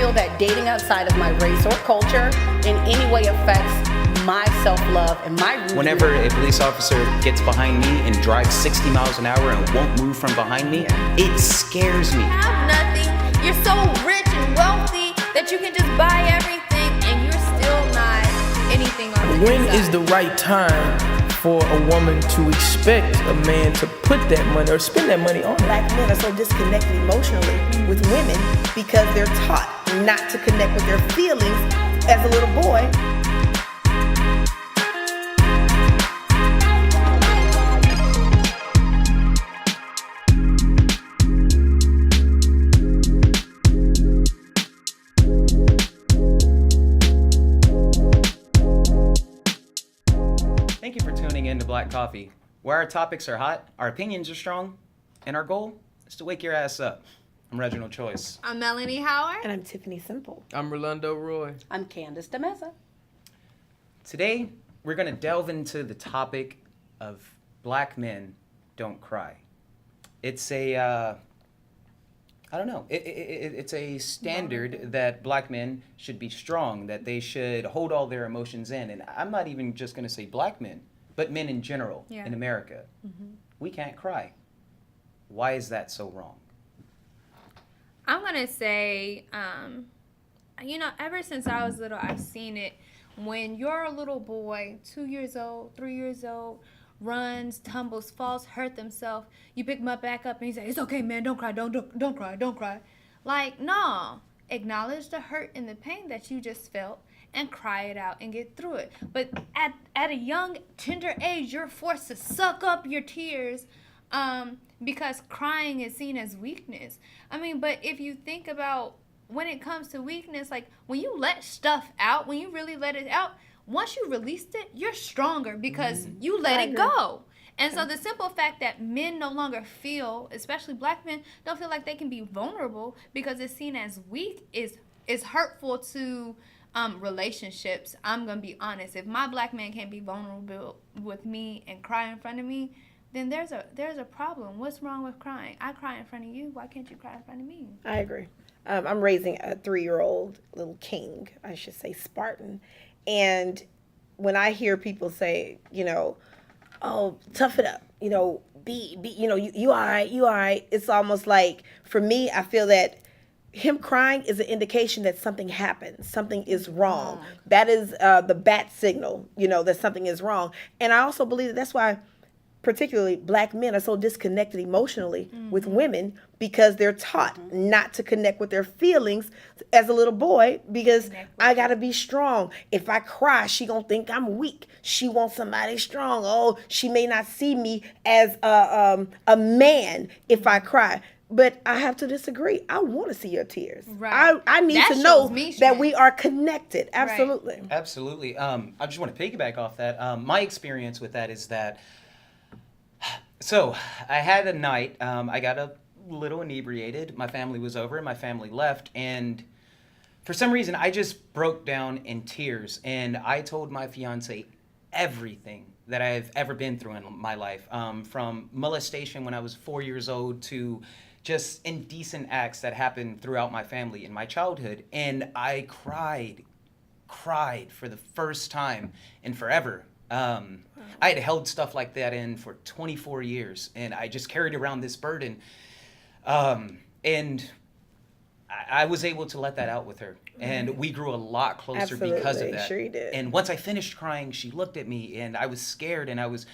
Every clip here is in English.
feel that dating outside of my race or culture in any way affects my self-love and my root. Whenever a police officer gets behind me and drives 60 miles an hour and won't move from behind me, it scares me. You have nothing. You're so rich and wealthy that you can just buy everything and you're still not anything on the When inside. is the right time for a woman to expect a man to put that money or spend that money on her? Black men are so disconnected emotionally with women because they're taught not to connect with their feelings as a little boy. Thank you for tuning in to Black Coffee, where our topics are hot, our opinions are strong, and our goal is to wake your ass up. I'm Reginald Choice. I'm Melanie Howard. And I'm Tiffany Simple. I'm Rolando Roy. I'm Candace DeMeza. Today, we're going to delve into the topic of black men don't cry. It's it's a standard that black men should be strong, that they should hold all their emotions in. And I'm not even just going to say black men, but men in general in America. Mm-hmm. We can't cry. Why is that so wrong? I'm going to say, ever since I was little, I've seen it. When you're a little boy, 2 years old, 3 years old, runs, tumbles, falls, hurt themselves, you pick them up back up and you say, it's okay, man, don't cry, don't cry. Like, no. Acknowledge the hurt and the pain that you just felt and cry it out and get through it. But at a young, tender age, you're forced to suck up your tears because crying is seen as weakness. I mean, but if you think about when it comes to weakness, like when you let stuff out, when you really let it out, once you released it, you're stronger because you let it go. And so the simple fact that men no longer feel, especially black men, don't feel like they can be vulnerable because it's seen as weak is hurtful to relationships. I'm going to be honest. If my black man can't be vulnerable with me and cry in front of me, then there's a problem. What's wrong with crying? I cry in front of you. Why can't you cry in front of me? I agree. I'm raising a 3-year-old little king, I should say Spartan. And when I hear people say, oh, tough it up, be, you all right, it's almost like, for me, I feel that him crying is an indication that something happened, something is wrong. That is the bat signal, that something is wrong. And I also believe that's why particularly black men are so disconnected emotionally with women because they're taught not to connect with their feelings as a little boy because I gotta be strong. If I cry, she gonna think I'm weak. She wants somebody strong. Oh, she may not see me as a man if I cry. But I have to disagree. I want to see your tears. Right. I need That to know shows me that strength. we are connected. Absolutely. Absolutely. I just want to piggyback off that. My experience with that is that, so I had a night, I got a little inebriated. My family was over and my family left. And for some reason, I just broke down in tears. And I told my fiance everything that I've ever been through in my life, from molestation when I was 4 years old to just indecent acts that happened throughout my family in my childhood. And I cried for the first time in forever. I had held stuff like that in for 24 years, and I just carried around this burden. And I was able to let that out with her. And we grew a lot closer because of that. Sure you did. And once I finished crying, she looked at me, and I was scared, and I was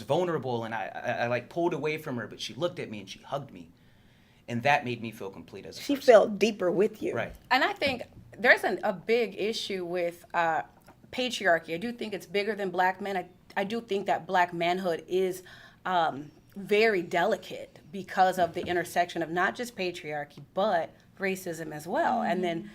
vulnerable, and I like pulled away from her, but she looked at me and she hugged me. And that made me feel complete as a She person. felt deeper with you. Right. And I think there's a big issue with patriarchy. I do think it's bigger than black men. I do think that black manhood is very delicate because of the intersection of not just patriarchy, but racism as well. And then,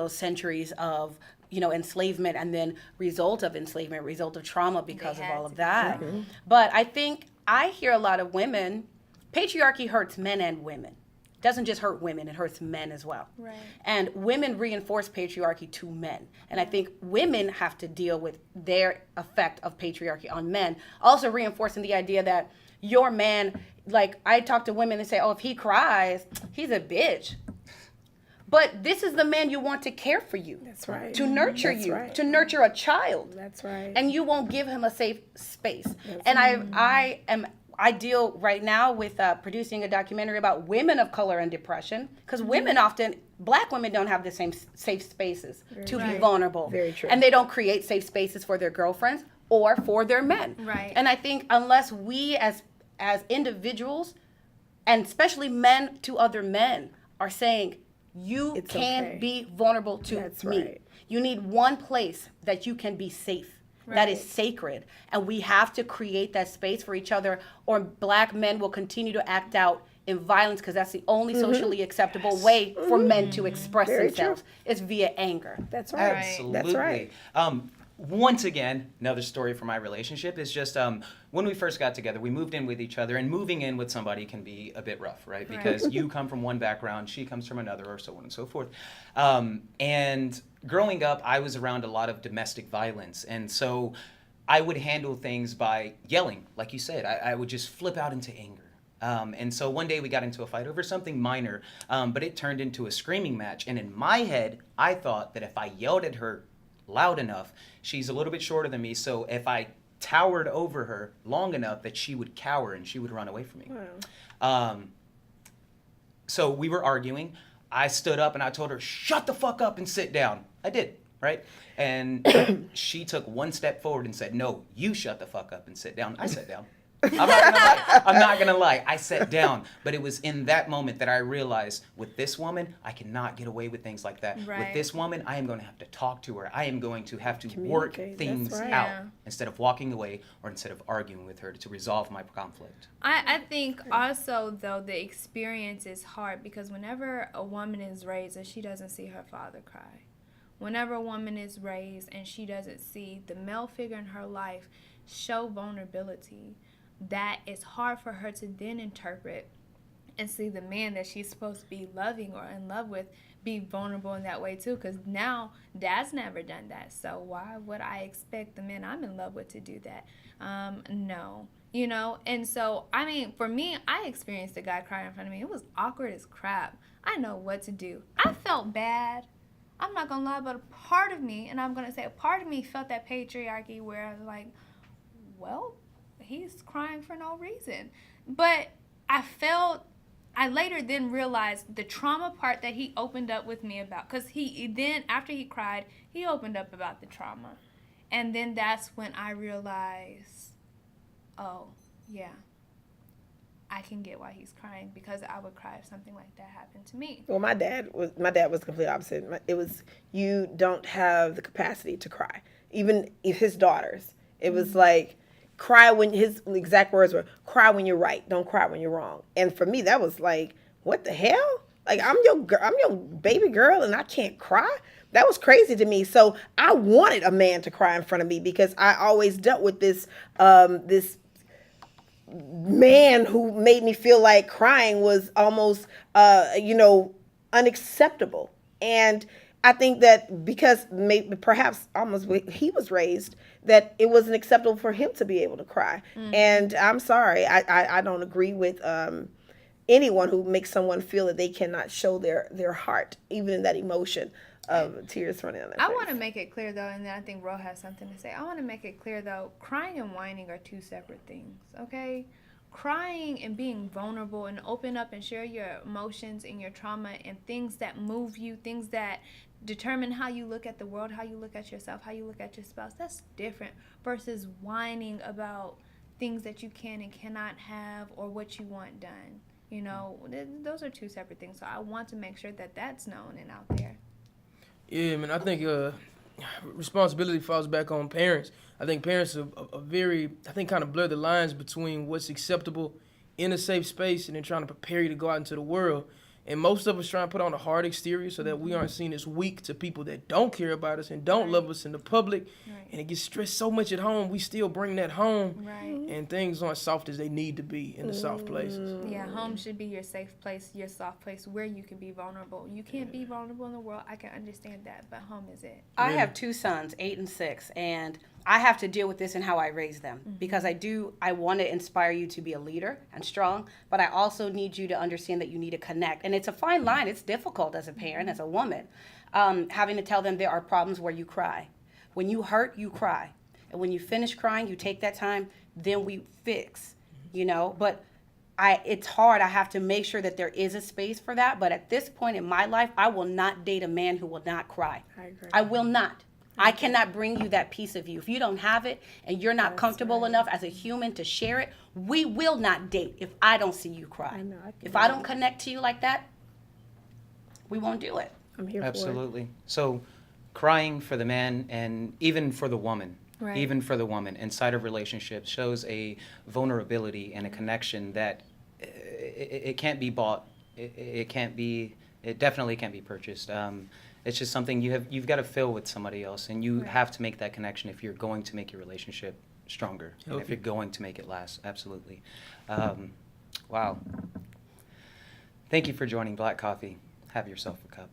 centuries of, enslavement and then result of enslavement, result of trauma because of all of that. But I think I hear a lot of women, patriarchy hurts men and women. Doesn't just hurt women, it hurts men as well. Right. And women reinforce patriarchy to men. And I think women have to deal with their effect of patriarchy on men. Also reinforcing the idea that your man, like I talk to women and say, oh, if he cries, he's a bitch. But this is the man you want to care for you. That's right. To nurture That's you, right. to nurture a child. That's right. And you won't give him a safe space. And I deal right now with producing a documentary about women of color and depression, because women often, Black women don't have the same safe spaces to be vulnerable. Very true. And they don't create safe spaces for their girlfriends or for their men. Right. And I think unless we as individuals, and especially men to other men, are saying, you It's can okay. be vulnerable to That's me. right. You need one place that you can be safe. That is sacred. And we have to create that space for each other, or Black men will continue to act out in violence, because that's the only socially acceptable way for men to express Very themselves is via anger. That's right. Absolutely. That's right. Once again, another story for my relationship is just when we first got together, we moved in with each other, and moving in with somebody can be a bit rough, right? Because you come from one background, she comes from another, or so on and so forth. And growing up, I was around a lot of domestic violence, and so I would handle things by yelling, like you said. I would just flip out into anger. And so one day we got into a fight over something minor, but it turned into a screaming match. And in my head, I thought that if I yelled at her loud enough, she's a little bit shorter than me, so if I towered over her long enough, that she would cower and she would run away from me. So we were arguing. I stood up and I told her, shut the fuck up and sit down. I did, right? And she took one step forward and said, no, you shut the fuck up and sit down. I sat down. I'm not gonna lie. I sat down, but it was in that moment that I realized, with this woman, I cannot get away with things like that. Right. With this woman, I am going to have to talk to her. I am going to have to work Communicate. things That's right. out Yeah. instead of walking away or instead of arguing with her to resolve my conflict. I think also, though, the experience is hard, because whenever a woman is raised and she doesn't see her father cry, whenever a woman is raised and she doesn't see the male figure in her life show vulnerability, that it's hard for her to then interpret and see the man that she's supposed to be loving or in love with be vulnerable in that way too, because now dad's never done that, so why would I expect the man I'm in love with to do that? No, you know. And so, I mean, for me, I experienced a guy crying in front of me. It was awkward as crap. I know what to do. I felt bad. I'm not gonna lie, but a part of me, and I'm gonna say a part of me, felt that patriarchy where I was like, well, he's crying for no reason. But I later then realized the trauma part that he opened up with me about, because he then, after he cried, he opened up about the trauma. And then that's when I realized, oh, yeah, I can get why he's crying, because I would cry if something like that happened to me. Well, my dad was the complete opposite. It was, you don't have the capacity to cry. Even if his daughters, it was like, cry when, his exact words were, cry when you're right, don't cry when you're wrong. And for me, that was like, what the hell? Like, I'm your baby girl and I can't cry? That was crazy to me. So I wanted a man to cry in front of me, because I always dealt with this this man who made me feel like crying was almost unacceptable. And I think that because maybe perhaps almost he was raised, that it wasn't acceptable for him to be able to cry. And I'm sorry, I don't agree with anyone who makes someone feel that they cannot show their heart, even in that emotion of tears running down their I face. want to make it clear, though, and then I think Ro has something to say. I want to make it clear, though, crying and whining are two separate things, okay? Crying and being vulnerable and open up and share your emotions and your trauma and things that move you, things that determine how you look at the world, how you look at yourself, how you look at your spouse, that's different versus whining about things that you can and cannot have or what you want done. You know, those are two separate things. So I want to make sure that that's known and out there. Yeah, man, I think responsibility falls back on parents. I think parents are very, kind of blur the lines between what's acceptable in a safe space and then trying to prepare you to go out into the world. And most of us try and put on a hard exterior so that we aren't seen as weak to people that don't care about us and don't love us in the public. Right. And it gets stressed so much at home, we still bring that home. Right. And things aren't soft as they need to be in the soft places. Yeah, home should be your safe place, your soft place where you can be vulnerable. You can't be vulnerable in the world. I can understand that, but home is it. I have two sons, 8 and 6, and I have to deal with this in how I raise them because I want to inspire you to be a leader and strong, but I also need you to understand that you need to connect. And it's a fine line. It's difficult as a parent, as a woman, having to tell them there are problems where you cry. When you hurt, you cry. And when you finish crying, you take that time, then we fix, but it's hard. I have to make sure that there is a space for that. But at this point in my life, I will not date a man who will not cry. I agree. I will not. I cannot bring you that piece of you. If you don't have it and you're not comfortable enough as a human to share it, we will not date if I don't see you cry. I know, I can If I don't connect to you like that, we won't do it. I'm here for Absolutely. So, crying for the man and even for the woman, Right. even for the woman inside of relationships shows a vulnerability and a connection that it can't be bought. It can't be. It definitely can't be purchased. It's just something you've got to fill with somebody else, and you have to make that connection if you're going to make your relationship stronger and if Healthy. you're going to make it last. Absolutely. Wow. Thank you for joining Black Coffee. Have yourself a cup.